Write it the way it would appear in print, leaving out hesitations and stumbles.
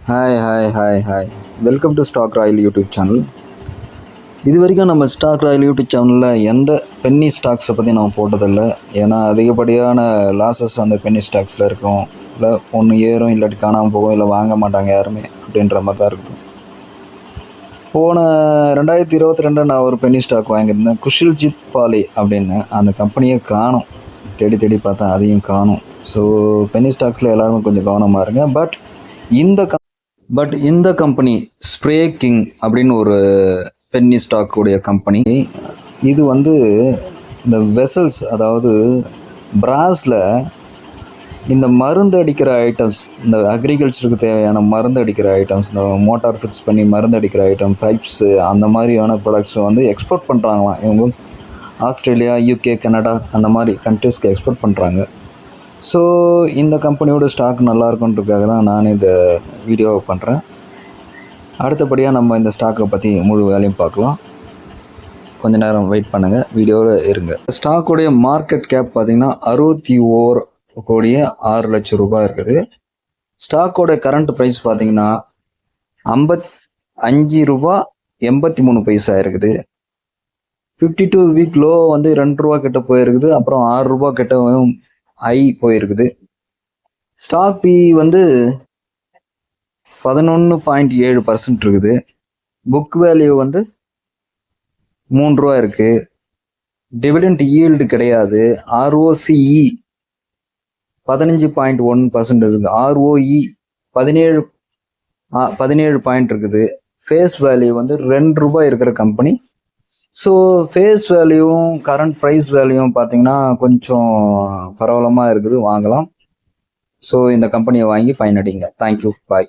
Hi welcome to Stock Royal YouTube channel. இது வரைக்கும் நம்ம ஸ்டாக் ராயல் யூடியூப் சேனலில் எந்த பென்னி ஸ்டாக்ஸை பற்றி நான் போட்டதில்லை. ஏன்னா அதிகப்படியான லாஸஸ் அந்த பென்னி ஸ்டாக்ஸில் இருக்கும். இல்லை ஒன்று ஏறும், இல்லாட்டி காணாமல் போகும், இல்லை வாங்க மாட்டாங்க யாருமே அப்படின்ற மாதிரி தான் இருக்கும். போன 2022 நான் ஒரு பென்னி ஸ்டாக் வாங்கியிருந்தேன், குஷில்ஜித் பாலி அப்படின்னு. அந்த கம்பெனியை காணும், தேடி பார்த்தேன், அதையும் காணும். ஸோ பென்னி ஸ்டாக்ஸில் எல்லாருமே கொஞ்சம் கவனமாக இருங்க. பட் இந்த கம்பெனி ஸ்ப்ரே கிங் அப்படின்னு ஒரு பென்னி ஸ்டாக் உடைய கம்பெனி. இது வந்து இந்த வெசல்ஸ், அதாவது பிராஸில் இந்த மருந்து அடிக்கிற ஐட்டம்ஸ், இந்த அக்ரிகல்ச்சருக்கு தேவையான மருந்து அடிக்கிற ஐட்டம்ஸ், இந்த மோட்டார் ஃபிக்ஸ் பண்ணி மருந்து அடிக்கிற ஐட்டம், பைப்ஸு, அந்த மாதிரியான ப்ராடக்ட்ஸை வந்து எக்ஸ்போர்ட் பண்ணுறாங்களாம். இவங்க ஆஸ்திரேலியா, யூகே, கனடா அந்த மாதிரி கண்ட்ரிஸ்க்கு எக்ஸ்போர்ட் பண்ணுறாங்க. ஸோ இந்த கம்பெனியோட ஸ்டாக் நல்லா இருக்குன்றதுக்காக தான் நான் இந்த வீடியோவை பண்ணுறேன். அடுத்தபடியாக நம்ம இந்த ஸ்டாக்கை பற்றி முழு வேலையும் பார்க்கலாம். கொஞ்சம் நேரம் வெயிட் பண்ணுங்கள், வீடியோவில் இருங்க. ஸ்டாக்குடைய மார்க்கெட் கேப் பார்த்திங்கன்னா 61,06,00,000 ரூபாய் இருக்குது. ஸ்டாக்கோட கரண்ட் ப்ரைஸ் பார்த்திங்கன்னா 55 ரூபா 83 பைசா இருக்குது. 52 வீக் லோ வந்து 2 ரூபா கிட்ட போயிருக்குது. அப்புறம் 6 ரூபா கிட்ட ஹை போயிருக்குது. ஸ்டாக் பி வந்து 11.7% இருக்குது. புக் வேல்யூ வந்து 3 ரூபா இருக்கு. டிவிடெண்ட் ஈல்டு கிடையாது. ROCE 15.1% இருக்கு. ROE 17 பாயிண்ட் இருக்குது. ஃபேஸ் வேல்யூ வந்து 2 ரூபாய் இருக்கிற கம்பெனி. ஸோ ஃபேஸ் வேல்யூவும் கரண்ட் ப்ரைஸ் வேல்யூவும் பார்த்தீங்கன்னா கொஞ்சம் பரவலமாக இருக்குது, வாங்கலாம். ஸோ இந்த கம்பெனியை வாங்கி பயனடைங்க. தேங்க்யூ, பாய்.